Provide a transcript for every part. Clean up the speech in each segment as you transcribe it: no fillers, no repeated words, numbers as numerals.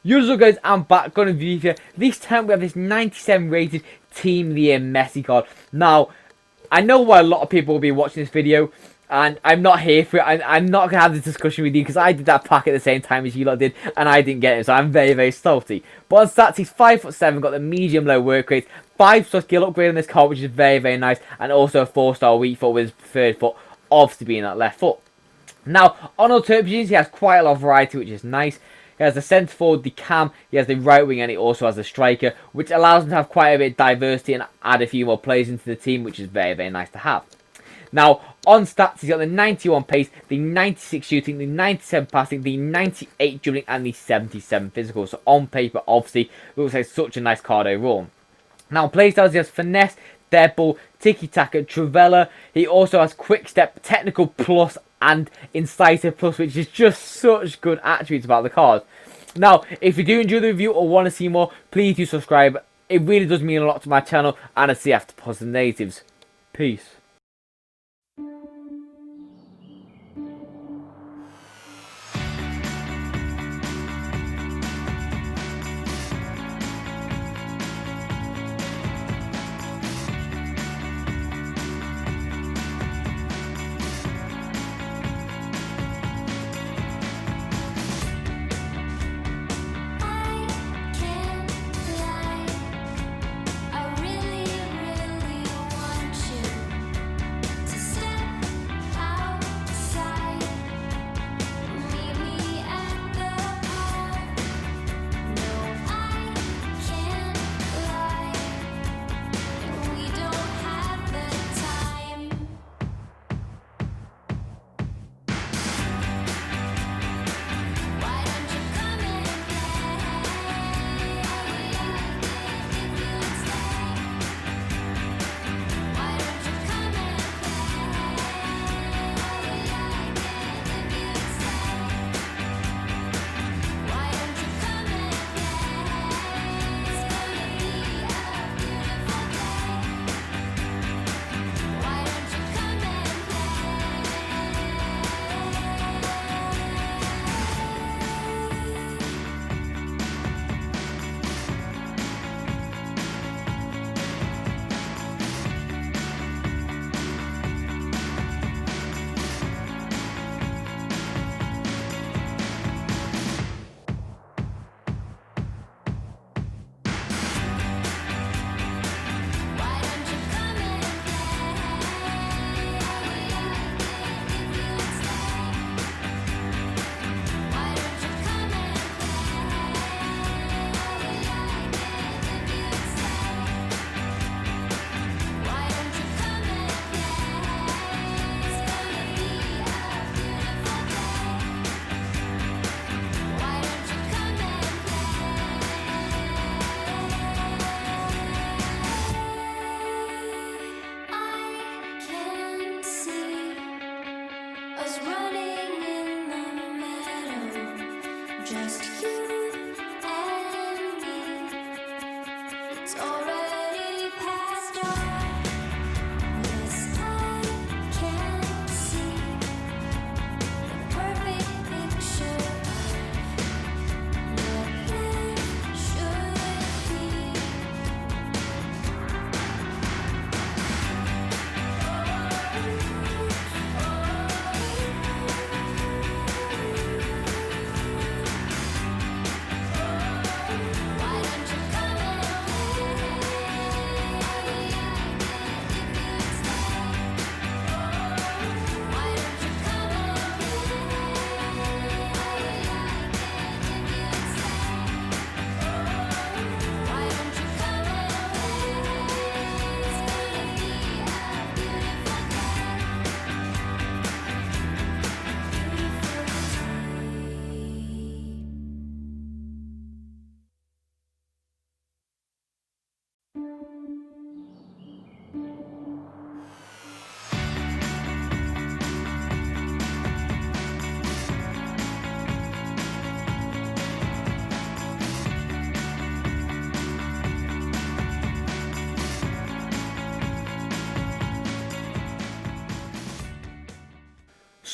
Usual guys, I'm back going to review here. This time we have this 97 rated Team of the Year Messi card. Now, I know why a lot of people will be watching this video, and I'm not here for it. I'm not going to have this discussion with you because I did that pack at the same time as you lot did, and I didn't get it, so I'm very, very salty. But on stats, he's 5'7", got the medium-low work rate, 5-star skill upgrade on this card, which is very, very nice, and also a 4-star weak foot with his preferred foot, obviously being that left foot. Now, on alternate positions, he has quite a lot of variety, which is nice. He has the centre forward, the cam, he has the right wing, and he also has the striker, which allows him to have quite a bit of diversity and add a few more players into the team, which is very, very nice to have. Now, on stats, he's got the 91 pace, the 96 shooting, the 97 passing, the 98 dribbling, and the 77 physical. So on paper, obviously, it looks like such a nice card overall. Now, playstyles, he has finesse, dead ball, tiki-taka, trivela. He also has quick step, technical plus, and incisive plus, which is just such good attributes about the card. Now, if you do enjoy the review or want to see more, please do subscribe. It really does mean a lot to my channel, and I'll see you after positive negatives. Peace.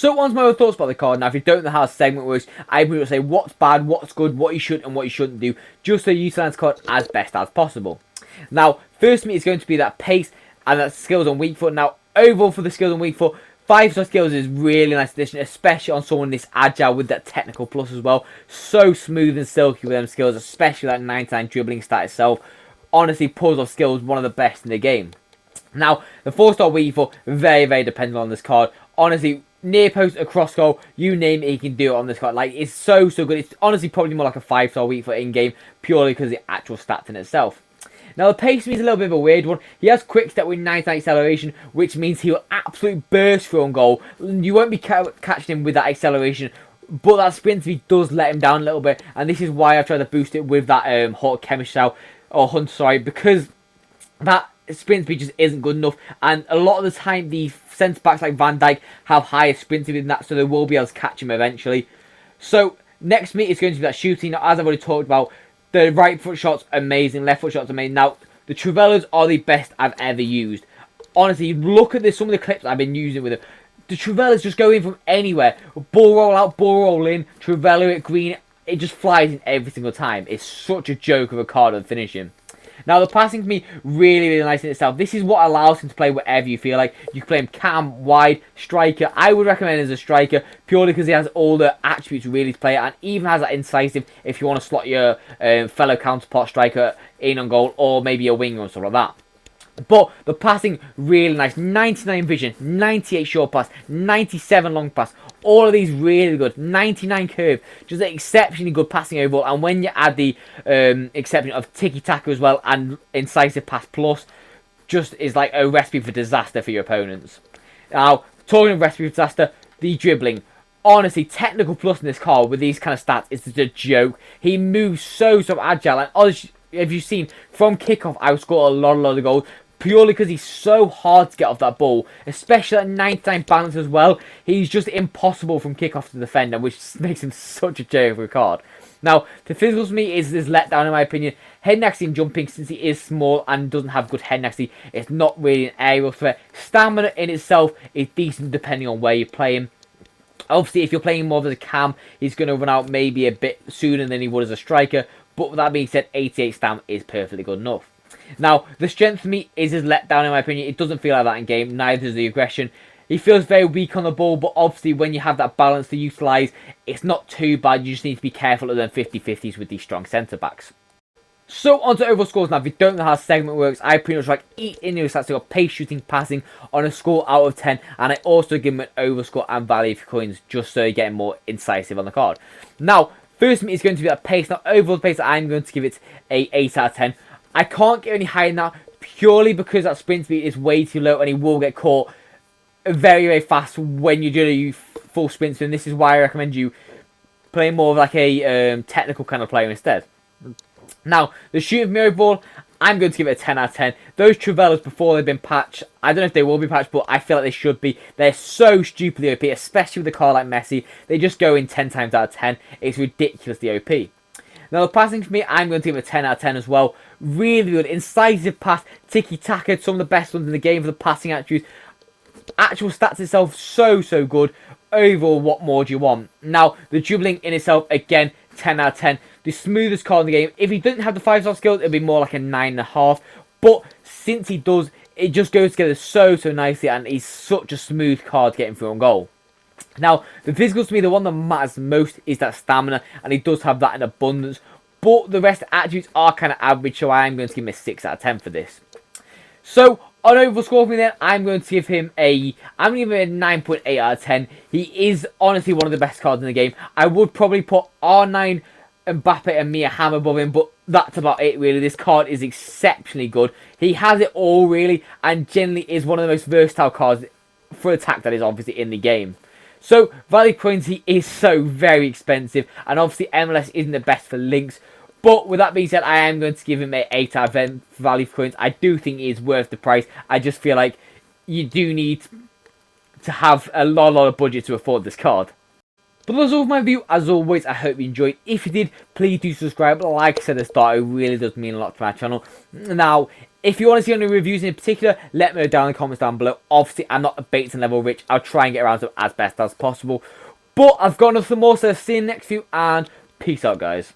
So on to my other thoughts about the card. Now, if you don't know how a segment works, I will say what's bad, what's good, what you should and what you shouldn't do, just so you utilize the card as best as possible. Now, first for me is going to be that pace and that skills on weak foot. Now, overall for the skills on weak foot, 5-star skills is really nice addition, especially on someone this agile with that technical plus as well. So smooth and silky with them skills, especially that 99 dribbling stat itself. Honestly, puzzle skills, one of the best in the game. Now, the 4-star weak foot, very, very dependent on this card. Honestly, near post, across goal, you name it, he can do it on this card. Like, it's so, so good. It's honestly probably more like a 5-star weak foot in-game, purely because of the actual stats in itself. Now, the pace is a little bit of a weird one. He has quick step with 99 acceleration, which means he will absolutely burst through on goal. You won't be catching him with that acceleration, but that sprint speed does let him down a little bit, and this is why I've tried to boost it with that Hawk Chemist Cell, or Hunt, sorry, because that sprint speed just isn't good enough, and a lot of the time the centre backs like Van Dijk have higher sprint speed than that, so they will be able to catch him eventually. So, next for me is going to be that shooting. Now, as I've already talked about, the right foot shot's amazing, left foot shot's amazing. Now, the Trivellas are the best I've ever used. Honestly, look at this, some of the clips I've been using with them. The Trivellas just go in from anywhere. Ball roll out, ball roll in, Trivella it green. It just flies in every single time. It's such a joke of a card of finishing. Now, the passing to me, really, really nice in itself. This is what allows him to play whatever you feel like. You can play him cam, wide, striker. I would recommend him as a striker, purely because he has all the attributes really to play it, and even has that incisive if you want to slot your fellow counterpart striker in on goal, or maybe a winger or stuff like that. But the passing, really nice. 99 vision, 98 short pass, 97 long pass. All of these really good. 99 curve. Just exceptionally good passing overall. And when you add the exception of tiki-taka as well and incisive pass plus, just is like a recipe for disaster for your opponents. Now, talking of recipe for disaster, the dribbling. Honestly, technical plus in this card with these kind of stats is just a joke. He moves so agile. And honestly, if you've seen, from kickoff, I would score a lot of goals. Purely because he's so hard to get off that ball, especially at 99 balance as well. He's just impossible from kickoff to defender, which makes him such a joke of a card. Now, the physicals for me is this letdown in my opinion. Head and axis and jumping, since he is small and doesn't have good head and axis, it's not really an aerial threat. Stamina in itself is decent depending on where you play him. Obviously, if you're playing more as a cam, he's going to run out maybe a bit sooner than he would as a striker. But with that being said, 88 stamina is perfectly good enough. Now, the strength for me is his letdown in my opinion. It doesn't feel like that in game, neither does the aggression. He feels very weak on the ball, but obviously when you have that balance to utilise, it's not too bad. You just need to be careful of them 50-50s with these strong centre-backs. So, on to overall scores now. If you don't know how a segment works, I pretty much like each individual stats. So, pace, shooting, passing on a score out of 10. And I also give him an overscore and value for coins, just so you're getting more incisive on the card. Now, first for me is going to be that pace. Now, overall pace, I'm going to give it a 8 out of 10. I can't get any higher than that, purely because that sprint speed is way too low and he will get caught very, very fast when you're doing a full sprint. And this is why I recommend you play more of like a technical kind of player instead. Now, the shooting for me overall, I'm going to give it a 10 out of 10. Those Trivellas, before they've been patched, I don't know if they will be patched, but I feel like they should be. They're so stupidly OP, especially with a card like Messi. They just go in 10 times out of 10. It's ridiculously OP. Now, the passing for me, I'm going to give it a 10 out of 10 as well. Really good. Incisive pass, tiki-taka, some of the best ones in the game for the passing attributes. Actual stats itself, so good. Overall, what more do you want? Now, the dribbling in itself, again, 10 out of 10. The smoothest card in the game. If he didn't have the 5-star skills, it'd be more like a 9.5. But since he does, it just goes together so nicely, and he's such a smooth card getting through on goal. Now, the physicals to me, the one that matters most is that stamina, and he does have that in abundance. But the rest of the attributes are kind of average, so I am going to give him a 6 out of 10 for this. So, on overall score for me then, I'm going to give him a 9.8 out of 10. He is honestly one of the best cards in the game. I would probably put R9, Mbappe and Mia Hamm above him, but that's about it really. This card is exceptionally good. He has it all really, and generally is one of the most versatile cards for attack that is obviously in the game. So, value coins, he is so very expensive, and obviously MLS isn't the best for links. But with that being said, I am going to give him an 8 out of 10 for value for coins. I do think he is worth the price. I just feel like you do need to have a lot of budget to afford this card. But that's all for my review. As always, I hope you enjoyed. If you did, please do subscribe. Like I said at the start, it really does mean a lot to my channel. Now, if you want to see any reviews in particular, let me know down in the comments down below. Obviously, I'm not a Bates and level rich. I'll try and get around to it as best as possible. But I've got nothing more, so see you in the next video, and peace out, guys.